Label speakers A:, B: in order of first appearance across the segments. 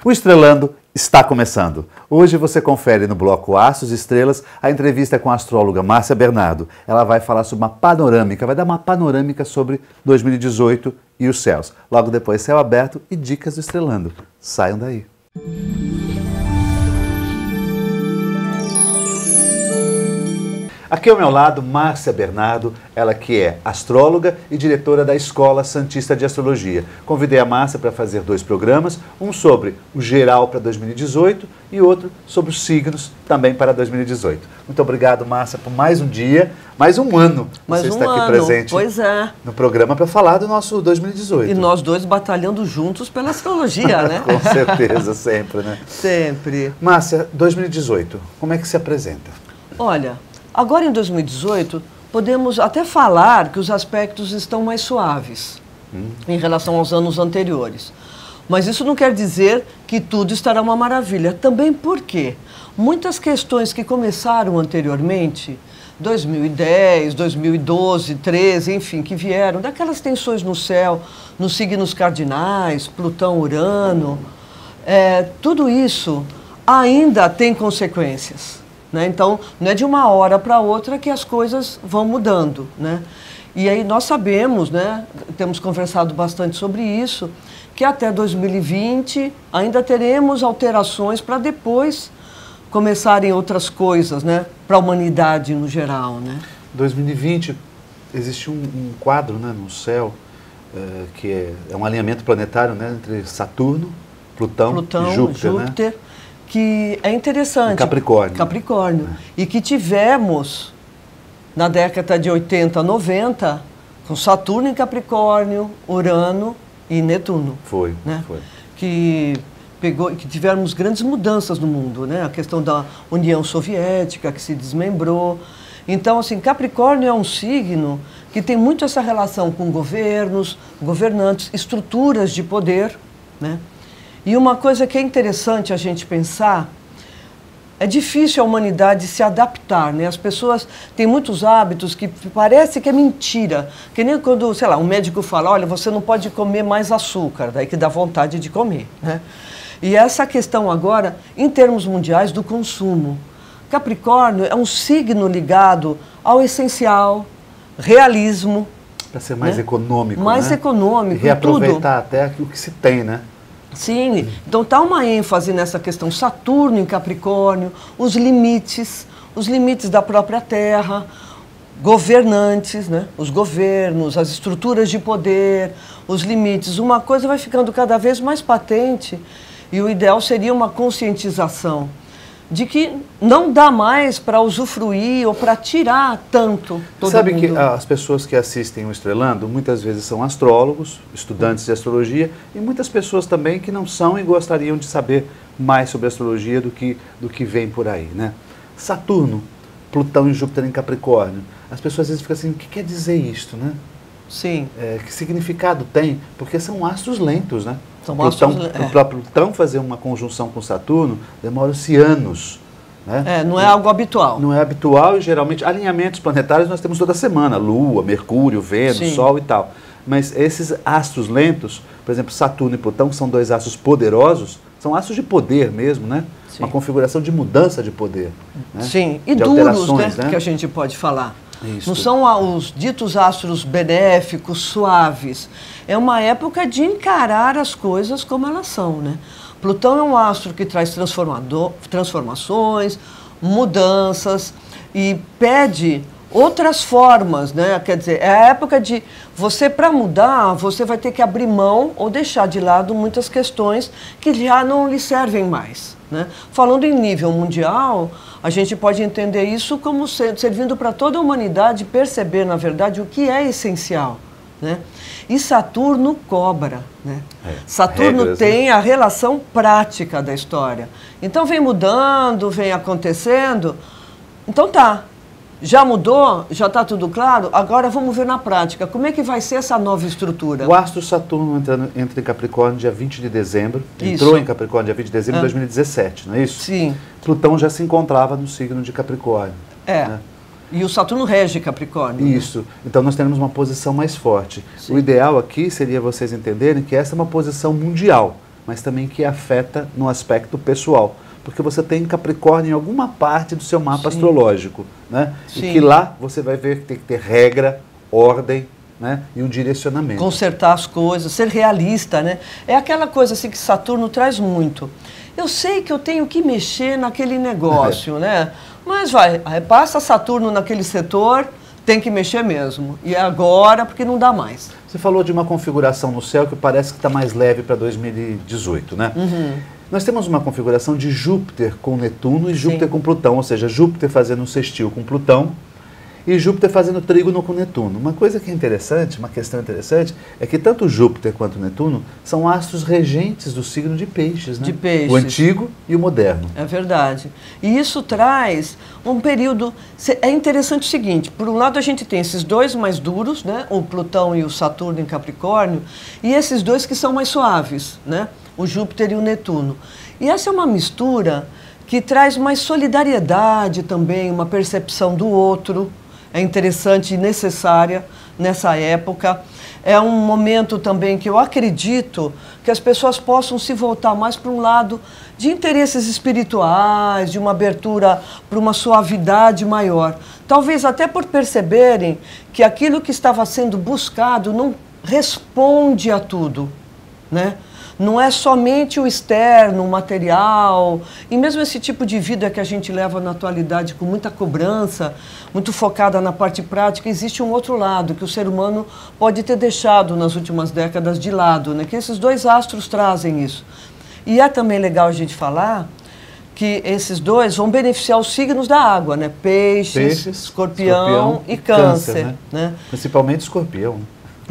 A: O Estrelando está começando. Hoje você confere no bloco Astros e Estrelas a entrevista com a astróloga Márcia Bernardo. Ela vai falar sobre uma panorâmica, vai dar uma panorâmica sobre 2018 e os céus. Logo depois, Céu Aberto e Dicas do Estrelando. Saiam daí. Aqui ao meu lado, Márcia Bernardo, ela que é astróloga e diretora da Escola Santista de Astrologia. Convidei a Márcia para fazer 2 programas, um sobre o geral para 2018 e outro sobre os signos também para 2018. Muito obrigado, Márcia, por mais um dia, mais um ano
B: mais
A: você
B: um
A: está aqui
B: ano,
A: presente
B: pois é.
A: no programa para falar do nosso 2018.
B: E nós dois batalhando juntos pela astrologia, né?
A: Com certeza, sempre, né?
B: Sempre.
A: Márcia, 2018, como é que se apresenta?
B: Olha, agora em 2018, podemos até falar que os aspectos estão mais suaves em relação aos anos anteriores. Mas isso não quer dizer que tudo estará uma maravilha. Também porque muitas questões que começaram anteriormente, 2010, 2012, 13, enfim, que vieram daquelas tensões no céu, nos signos cardinais, Plutão, Urano, tudo isso ainda tem consequências. Né? Então, não é de uma hora para outra que as coisas vão mudando. Né? E aí nós sabemos, né, temos conversado bastante sobre isso, que até 2020 ainda teremos alterações para depois começarem outras coisas, né, para a humanidade no geral. Né? 2020
A: existe um quadro, né, no céu, que é um alinhamento planetário, né, entre Saturno, Plutão e Júpiter, né?
B: Que é interessante.
A: Capricórnio.
B: Capricórnio. E que tivemos, na década de 80, 90, com Saturno em Capricórnio, Urano e Netuno.
A: Foi,
B: né?
A: foi.
B: Que tivemos grandes mudanças no mundo, né? A questão da União Soviética, que se desmembrou. Então, assim, Capricórnio é um signo que tem muito essa relação com governos, governantes, estruturas de poder, né? E uma coisa que é interessante a gente pensar, é difícil a humanidade se adaptar, né? As pessoas têm muitos hábitos que parece que é mentira. Que nem quando, sei lá, um médico fala, olha, você não pode comer mais açúcar, daí que dá vontade de comer, né? E essa questão agora, em termos mundiais, do consumo. Capricórnio é um signo ligado ao essencial, realismo.
A: Para ser mais econômico,
B: mais econômico,
A: e reaproveitar até aquilo que se tem, né?
B: Sim, então está uma ênfase nessa questão. Saturno em Capricórnio, os limites da própria Terra, governantes, né? Os governos, as estruturas de poder, os limites. Uma coisa vai ficando cada vez mais patente e o ideal seria uma conscientização de que não dá mais para usufruir ou para tirar tanto todo
A: Sabe
B: mundo.
A: Que as pessoas que assistem o Estrelando muitas vezes são astrólogos, estudantes de astrologia e muitas pessoas também que não são e gostariam de saber mais sobre astrologia do que vem por aí, né? Saturno, Plutão e Júpiter em Capricórnio. As pessoas às vezes ficam assim, o que quer dizer isto, né?
B: Sim.
A: Que significado tem? Porque são astros lentos, né?
B: São
A: o próprio Plutão fazer uma conjunção com Saturno demora-se anos. Né?
B: Não é algo habitual.
A: Não é habitual e geralmente alinhamentos planetários nós temos toda semana, Lua, Mercúrio, Vênus,
B: Sim.
A: Sol e tal. Mas esses astros lentos, por exemplo, Saturno e Plutão, são 2 astros poderosos, são astros de poder mesmo, né?
B: Sim.
A: Uma configuração de mudança de poder. Né?
B: Sim, e
A: de
B: duros, né? Que a gente pode falar.
A: Isso.
B: Não são os ditos astros benéficos, suaves. É uma época de encarar as coisas como elas são, né? Plutão é um astro que traz transformações, mudanças e pede outras formas, né? Quer dizer, é a época de você, para mudar, você vai ter que abrir mão ou deixar de lado muitas questões que já não lhe servem mais, né? Falando em nível mundial, a gente pode entender isso como servindo para toda a humanidade perceber, na verdade, o que é essencial, né? E Saturno cobra, né? Saturno
A: regras,
B: tem
A: né?
B: a relação prática da história. Então vem mudando, vem acontecendo. Então tá, já mudou, já está tudo claro, agora vamos ver na prática, como é que vai ser essa nova estrutura?
A: O astro Saturno entra em Capricórnio dia 20 de dezembro,
B: Isso.
A: entrou em Capricórnio dia 20 de dezembro de 2017, não é isso?
B: Sim.
A: Plutão já se encontrava no signo de Capricórnio. Né?
B: E o Saturno rege Capricórnio.
A: Isso. Né? Então nós temos uma posição mais forte. Sim. O ideal aqui seria vocês entenderem que essa é uma posição mundial. mas também que afeta no aspecto pessoal. Porque você tem Capricórnio em alguma parte do seu mapa astrológico, né?
B: Sim.
A: E que lá você vai ver que tem que ter regra, ordem, né? E um direcionamento.
B: Consertar as coisas, ser realista, né? É aquela coisa assim que Saturno traz muito. Eu sei que eu tenho que mexer naquele negócio, né? Mas passa Saturno naquele setor, tem que mexer mesmo. E é agora, porque não dá mais.
A: Você falou de uma configuração no céu que parece que está mais leve para 2018, né? Nós temos uma configuração de Júpiter com Netuno e Júpiter com Plutão, ou seja, Júpiter fazendo um sextil com Plutão e Júpiter fazendo trígono com Netuno. Uma coisa que é interessante, uma questão interessante, é que tanto Júpiter quanto Netuno são astros regentes do signo de Peixes, né?
B: De Peixes.
A: O antigo e o moderno.
B: É verdade. E isso traz um período... É interessante o seguinte, por um lado a gente tem esses dois mais duros, né? O Plutão e o Saturno em Capricórnio, e esses dois que são mais suaves, né? O Júpiter e o Netuno. E essa é uma mistura que traz mais solidariedade também, uma percepção do outro. É interessante e necessária nessa época. É um momento também que eu acredito que as pessoas possam se voltar mais para um lado de interesses espirituais, de uma abertura para uma suavidade maior. Talvez até por perceberem que aquilo que estava sendo buscado não responde a tudo, né? Não é somente o externo, o material, e mesmo esse tipo de vida que a gente leva na atualidade com muita cobrança, muito focada na parte prática, existe um outro lado que o ser humano pode ter deixado nas últimas décadas de lado, né? Que esses dois astros trazem isso. E é também legal a gente falar que esses dois vão beneficiar os signos da água, né? Peixes, escorpião e câncer, né?
A: Principalmente escorpião.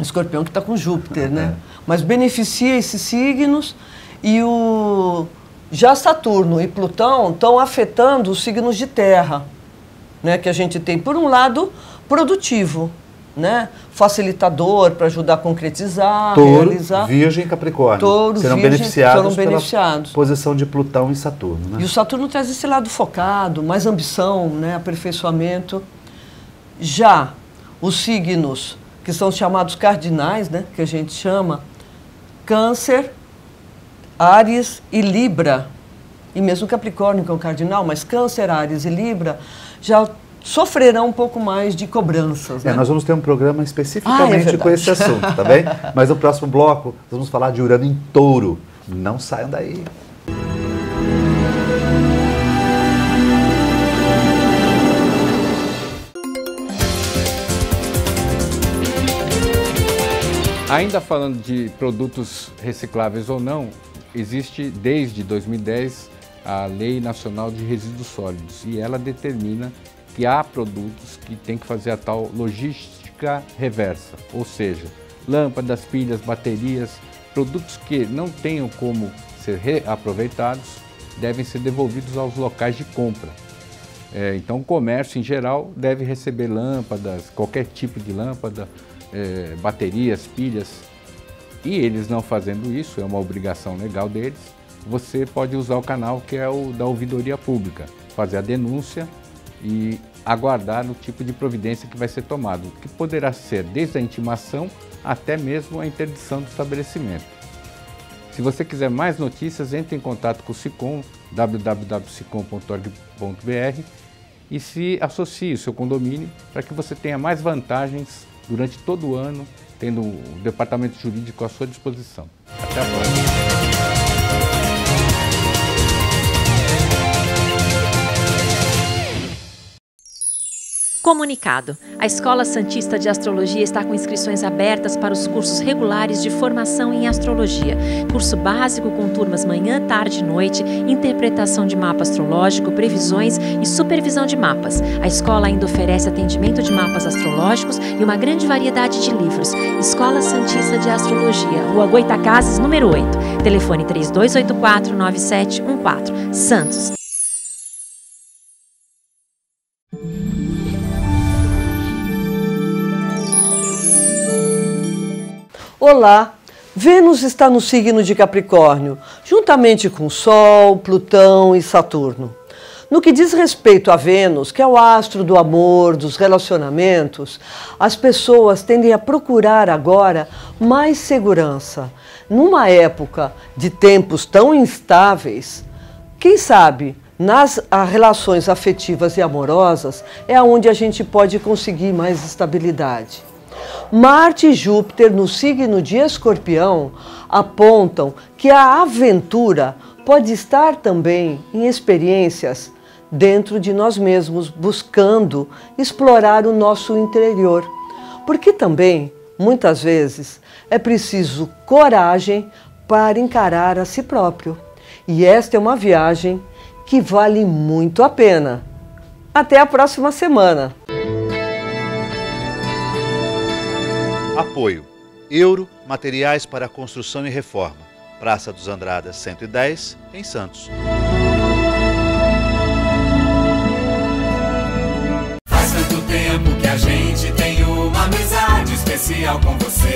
B: Escorpião que está com Júpiter, né? Mas beneficia esses signos e já Saturno e Plutão estão afetando os signos de terra, né? Que a gente tem, por um lado, produtivo, né? Facilitador para ajudar a concretizar,
A: Touro,
B: realizar.
A: Virgem e Capricórnio.
B: Touro,
A: serão
B: Virgem,
A: beneficiados
B: pela
A: posição de Plutão e Saturno, né?
B: E o Saturno traz esse lado focado, mais ambição, né? Aperfeiçoamento. Já os signos que são chamados cardinais, né? Que a gente chama Câncer, Áries e Libra, e mesmo Capricórnio, que é um cardinal, mas Câncer, Áries e Libra já sofrerão um pouco mais de cobranças. Né?
A: Nós vamos ter um programa especificamente com esse assunto, tá bem? Mas no próximo bloco, nós vamos falar de Urano em Touro. Não saiam daí.
C: Ainda falando de produtos recicláveis ou não, existe desde 2010 a Lei Nacional de Resíduos Sólidos e ela determina que há produtos que tem que fazer a tal logística reversa, ou seja, lâmpadas, pilhas, baterias, produtos que não tenham como ser reaproveitados devem ser devolvidos aos locais de compra. Então o comércio em geral deve receber lâmpadas, qualquer tipo de lâmpada, baterias, pilhas, e eles não fazendo isso, é uma obrigação legal deles, você pode usar o canal que é o da ouvidoria pública, fazer a denúncia e aguardar o tipo de providência que vai ser tomado, que poderá ser desde a intimação até mesmo a interdição do estabelecimento. Se você quiser mais notícias, entre em contato com o SICOM, www.sicom.org.br, e se associe o seu condomínio para que você tenha mais vantagens durante todo o ano, tendo o departamento jurídico à sua disposição. Até a próxima.
D: Comunicado. A Escola Santista de Astrologia está com inscrições abertas para os cursos regulares de formação em astrologia. Curso básico com turmas manhã, tarde e noite, interpretação de mapa astrológico, previsões e supervisão de mapas. A escola ainda oferece atendimento de mapas astrológicos e uma grande variedade de livros. Escola Santista de Astrologia, Rua Goitacazes, número 8. Telefone 3284-9714. Santos.
B: Olá, Vênus está no signo de Capricórnio, juntamente com Sol, Plutão e Saturno. No que diz respeito a Vênus, que é o astro do amor, dos relacionamentos, as pessoas tendem a procurar agora mais segurança. Numa época de tempos tão instáveis, quem sabe nas relações afetivas e amorosas é onde a gente pode conseguir mais estabilidade. Marte e Júpiter no signo de Escorpião apontam que a aventura pode estar também em experiências dentro de nós mesmos, buscando explorar o nosso interior. Porque também, muitas vezes, é preciso coragem para encarar a si próprio. E esta é uma viagem que vale muito a pena. Até a próxima semana!
A: Apoio: Euro Materiais para Construção e Reforma, Praça dos Andradas 110, em Santos.
E: Faz tanto tempo que a gente tem uma amizade especial com você.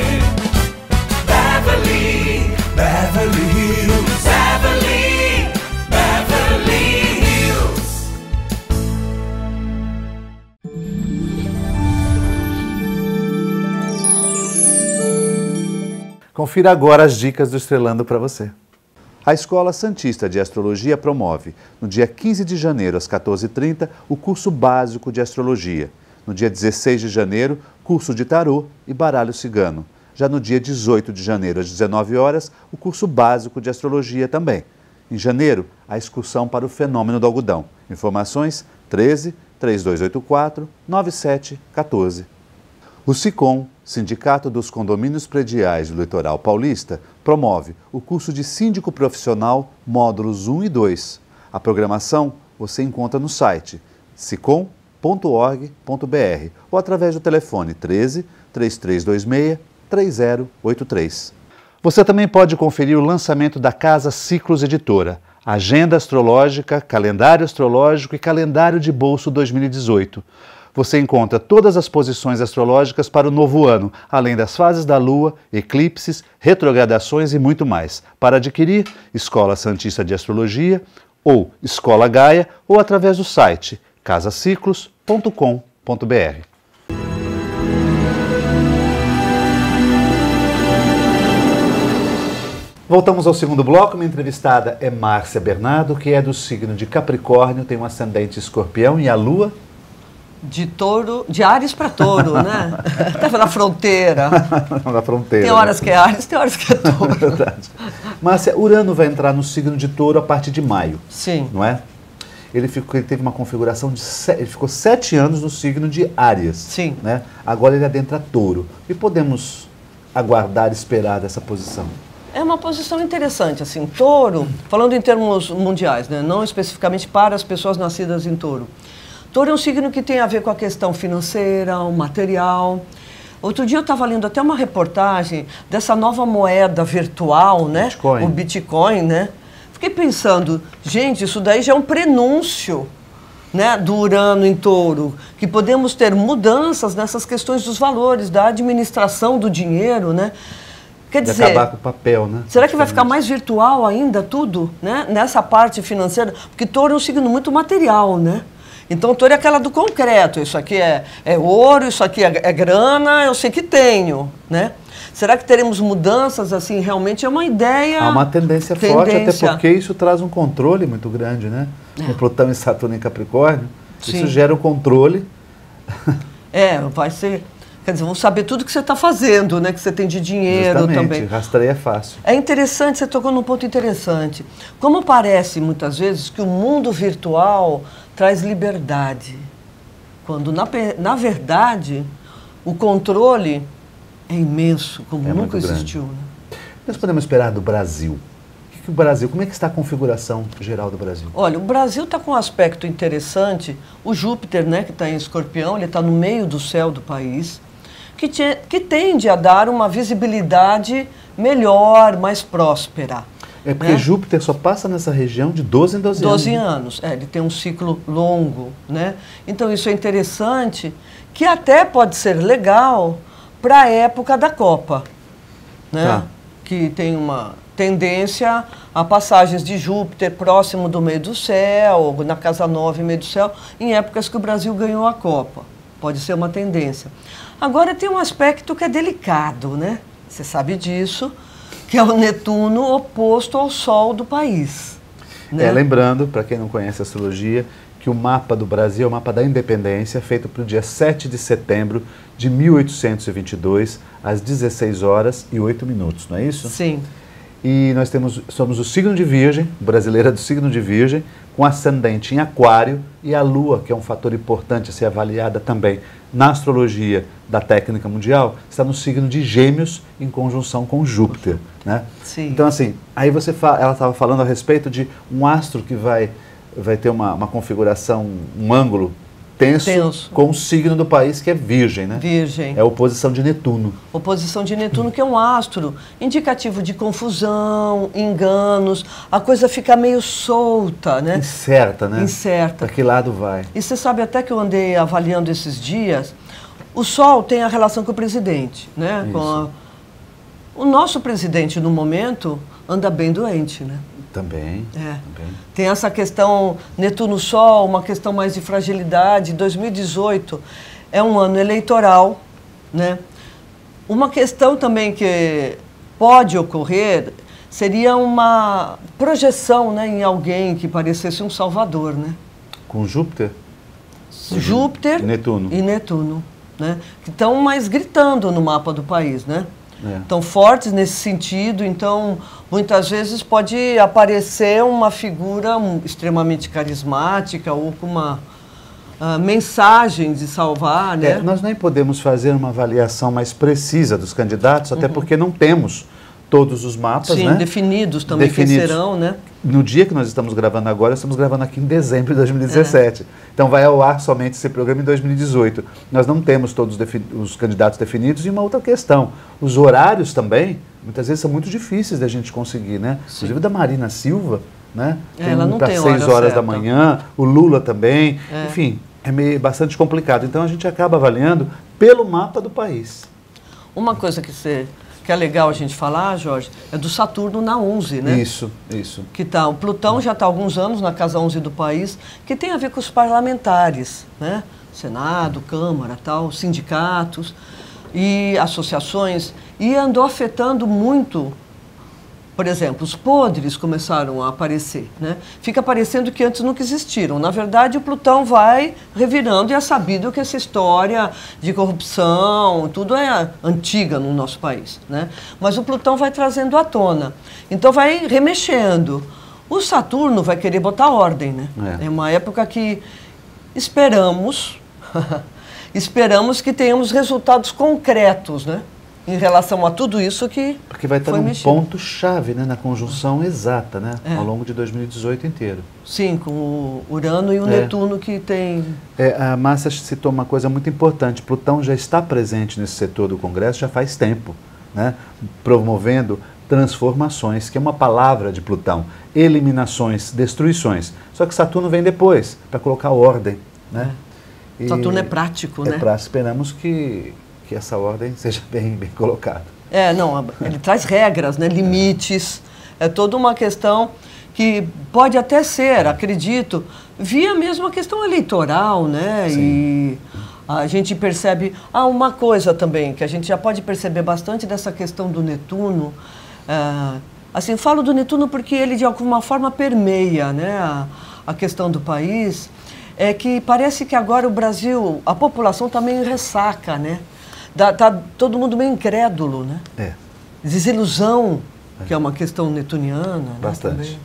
E: Beverly, Beverly Hills, Beverly, Beverly Hills.
A: Confira agora as dicas do Estrelando para você. A Escola Santista de Astrologia promove, no dia 15 de janeiro, às 14h30, o curso básico de Astrologia. No dia 16 de janeiro, curso de Tarô e Baralho Cigano. Já no dia 18 de janeiro, às 19 horas, o curso básico de Astrologia também. Em janeiro, a excursão para o Fenômeno do Algodão. Informações 13 3284 9714. O SICOM, Sindicato dos Condomínios Prediais do Litoral Paulista, promove o curso de Síndico Profissional Módulos 1 e 2. A programação você encontra no site sicom.org.br ou através do telefone 13 3326 3083. Você também pode conferir o lançamento da Casa Ciclos Editora, Agenda Astrológica, Calendário Astrológico e Calendário de Bolso 2018. Você encontra todas as posições astrológicas para o novo ano, além das fases da Lua, eclipses, retrogradações e muito mais. Para adquirir, Escola Santista de Astrologia ou Escola Gaia ou através do site casaciclos.com.br. Voltamos ao segundo bloco. Minha entrevistada é Márcia Bernardo, que é do signo de Capricórnio, tem um ascendente Escorpião e a Lua?
B: De touro, de Áries para touro, né? Estava na fronteira.
A: Na fronteira.
B: Tem horas que é Áries, tem horas que é touro.
A: É verdade. Márcia, Urano vai entrar no signo de Touro a partir de maio.
B: Sim.
A: Não é? Ele teve uma configuração de... Ele ficou 7 anos no signo de Áries.
B: Sim.
A: Né? Agora ele adentra Touro. E podemos aguardar, esperar dessa posição?
B: É uma posição interessante, assim, Touro, falando em termos mundiais, né? Não especificamente para as pessoas nascidas em Touro. Touro é um signo que tem a ver com a questão financeira, o material. Outro dia eu estava lendo até uma reportagem dessa nova moeda virtual, né?
A: Bitcoin.
B: O Bitcoin, né? Fiquei pensando, gente, isso daí já é um prenúncio, né, do Urano em Touro, que podemos ter mudanças nessas questões dos valores, da administração do dinheiro, né? Quer dizer,
A: acabar com o papel, né?
B: Será que vai ficar mais virtual ainda tudo, né? Nessa parte financeira? Porque Touro é um signo muito material, né? Então, Touro é aquela do concreto. Isso aqui é ouro, isso aqui é grana, eu sei que tenho, né? Será que teremos mudanças, assim, realmente é uma ideia...
A: Há uma tendência forte, até porque isso traz um controle muito grande, né? Com Plutão e Saturno em Capricórnio,
B: Sim.
A: Isso gera um controle.
B: Vai ser... Quer dizer, vamos saber tudo que você está fazendo, né? Que você tem de dinheiro.
A: Justamente,
B: também.
A: Rastreia é fácil.
B: É interessante, você tocou num ponto interessante. Como parece, muitas vezes, que o mundo virtual traz liberdade, quando, na verdade, o controle é imenso, como nunca existiu. Né?
A: Nós podemos esperar do Brasil? O Brasil, como é que está a configuração geral do Brasil?
B: Olha, o Brasil está com um aspecto interessante. O Júpiter, né, que está em Escorpião, ele está no meio do céu do país, que tende a dar uma visibilidade melhor, mais próspera.
A: É porque Júpiter só passa nessa região de 12 em 12 anos.
B: 12 anos, ele tem um ciclo longo, né? Então isso é interessante, que até pode ser legal para a época da Copa, né?
A: Tá.
B: Que tem uma tendência a passagens de Júpiter próximo do meio do céu, na casa 9, meio do céu, em épocas que o Brasil ganhou a Copa. Pode ser uma tendência. Agora tem um aspecto que é delicado, né? Você sabe disso, que é o Netuno oposto ao Sol do país. Né?
A: Lembrando, para quem não conhece a astrologia, que o mapa do Brasil é o mapa da independência, feito para o dia 7 de setembro de 1822, às 16h08, não é isso?
B: Sim.
A: E nós somos o signo de Virgem, brasileira do signo de Virgem, com ascendente em Aquário, e a Lua, que é um fator importante a ser avaliada também na astrologia da técnica mundial, está no signo de Gêmeos, em conjunção com Júpiter. Né?
B: Sim.
A: Então, assim, aí ela estava falando a respeito de um astro que vai ter uma configuração, um ângulo tenso com o signo do país, que é Virgem, né?
B: Virgem.
A: É a oposição de Netuno.
B: Oposição de Netuno, que é um astro indicativo de confusão, enganos, a coisa fica meio solta, né?
A: Incerta, né?
B: Incerta.
A: Para que lado vai?
B: E você sabe até que eu andei avaliando esses dias, o Sol tem a relação com o presidente, né? O nosso presidente, no momento, anda bem doente, né?
A: Também.
B: Também. Tem essa questão Netuno-Sol, uma questão mais de fragilidade. 2018 é um ano eleitoral, né? Uma questão também que pode ocorrer seria uma projeção, né, em alguém que parecesse um salvador, né?
A: Com Júpiter?
B: Júpiter
A: e
B: Netuno, né? Que estão mais gritando no mapa do país, né?
A: Estão
B: fortes nesse sentido, então muitas vezes pode aparecer uma figura extremamente carismática ou com uma mensagem de salvar, né?
A: Nós nem podemos fazer uma avaliação mais precisa dos candidatos, até porque não temos todos os mapas,
B: Sim,
A: né?
B: definidos também, quem serão, né?
A: No dia que nós estamos gravando agora, estamos gravando aqui em dezembro de 2017. Então vai ao ar somente esse programa em 2018. Nós não temos todos os candidatos definidos. E uma outra questão, os horários também, muitas vezes são muito difíceis da gente conseguir, né?
B: Sim.
A: Inclusive da Marina Silva, né?
B: Ela não tem
A: 6 horas
B: certa
A: da manhã, o Lula também. Enfim, é bastante complicado. Então a gente acaba avaliando pelo mapa do país.
B: Uma coisa que é legal a gente falar, Jorge, é do Saturno na 11, né?
A: Isso.
B: Que tá, o Plutão já está há alguns anos na casa 11 do país, que tem a ver com os parlamentares, né? Senado, Câmara, tal, sindicatos e associações, e andou afetando muito. Por exemplo, os podres começaram a aparecer, né? Fica parecendo que antes nunca existiram. Na verdade, o Plutão vai revirando, e é sabido que essa história de corrupção, tudo é antiga no nosso país, né? Mas o Plutão vai trazendo à tona. Então vai remexendo. O Saturno vai querer botar ordem, né? É uma época que esperamos que tenhamos resultados concretos, né? Em relação a tudo isso que
A: porque vai estar num ponto-chave, né, na conjunção exata, né, ao longo de 2018 inteiro.
B: Sim, com o Urano e o Netuno que tem...
A: A Márcia citou uma coisa muito importante. Plutão já está presente nesse setor do Congresso já faz tempo, né, promovendo transformações, que é uma palavra de Plutão. Eliminações, destruições. Só que Saturno vem depois, para colocar ordem, né?
B: Saturno é prático, né?
A: Esperamos que essa ordem seja bem colocada.
B: Ele traz regras, né, limites, é toda uma questão que pode até ser, acredito, via mesmo a questão eleitoral, né?
A: Sim.
B: E a gente percebe, uma coisa também, que a gente já pode perceber bastante dessa questão do Netuno, assim, falo do Netuno porque ele de alguma forma permeia, né, a questão do país, é que parece que agora o Brasil, a população está meio em ressaca, né? Tá todo mundo meio incrédulo, né? Desilusão, que é uma questão netuniana.
A: Bastante.
B: Né,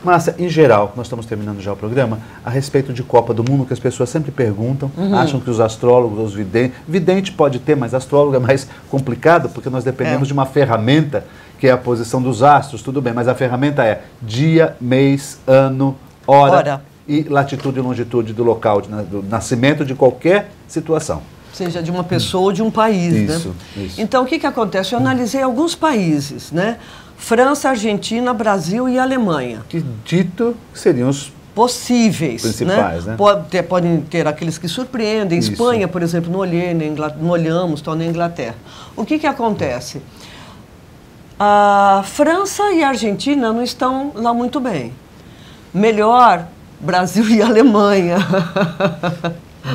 A: Márcia, em geral, nós estamos terminando já o programa, a respeito de Copa do Mundo, que as pessoas sempre perguntam, acham que os astrólogos, os vidente pode ter, mas astrólogo é mais complicado, porque nós dependemos de uma ferramenta, que é a posição dos astros, tudo bem, mas a ferramenta é dia, mês, ano, hora. E latitude e longitude do local, do nascimento de qualquer situação.
B: Seja de uma pessoa ou de um país,
A: isso.
B: Então, o que acontece? Eu analisei alguns países, né? França, Argentina, Brasil e Alemanha.
A: Que dito seriam os
B: possíveis,
A: principais, né?
B: Podem ter aqueles que surpreendem.
A: Isso.
B: Espanha, por exemplo, não olhamos, está na Inglaterra. O que acontece? A França e a Argentina não estão lá muito bem. Melhor, Brasil e Alemanha.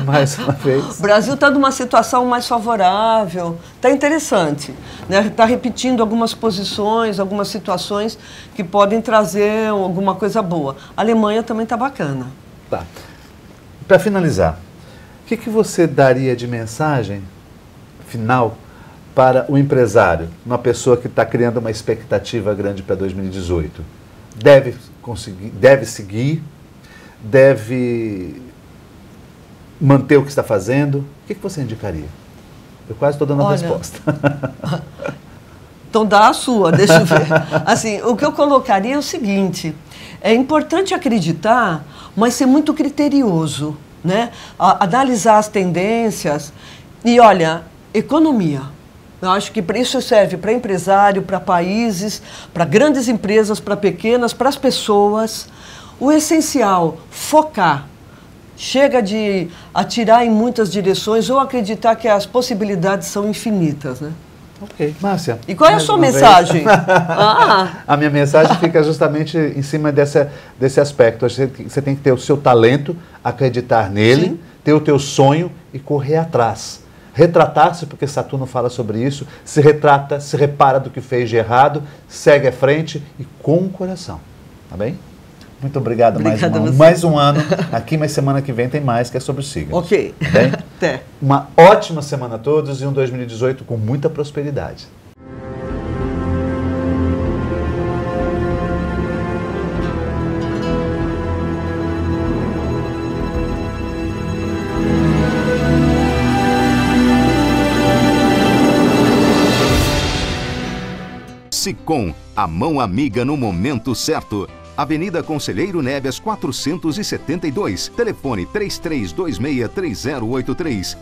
A: Mais uma vez.
B: O Brasil está numa situação mais favorável, está interessante, né? Está repetindo algumas posições, algumas situações que podem trazer alguma coisa boa. A Alemanha também está bacana.
A: Tá. Para finalizar, o que você daria de mensagem final para o empresário, uma pessoa que está criando uma expectativa grande para 2018? Deve conseguir, deve seguir, deve manter o que está fazendo? O que você indicaria? Eu quase estou dando a resposta.
B: Então dá a sua, deixa eu ver. Assim, o que eu colocaria é o seguinte, é importante acreditar, mas ser muito criterioso, né? Analisar as tendências e, olha, economia. Eu acho que isso serve para empresário, para países, para grandes empresas, para pequenas, para as pessoas. O essencial, focar. Chega de atirar em muitas direções ou acreditar que as possibilidades são infinitas, né?
A: Ok. Márcia.
B: E qual é a sua mensagem?
A: A minha mensagem fica justamente em cima desse aspecto. Você tem que ter o seu talento, acreditar nele, sim, ter o teu sonho e correr atrás. Retratar-se, porque Saturno fala sobre isso, se retrata, se repara do que fez de errado, segue à frente e com o coração. Tá bem? Muito obrigado. Mais um ano aqui, mas semana que vem tem mais, que é sobre os signos.
B: Ok.
A: Tá bem?
B: Até.
A: Uma ótima semana a todos e um 2018 com muita prosperidade.
F: Sicom, a mão amiga no momento certo. Avenida Conselheiro Neves 472, telefone 33263083.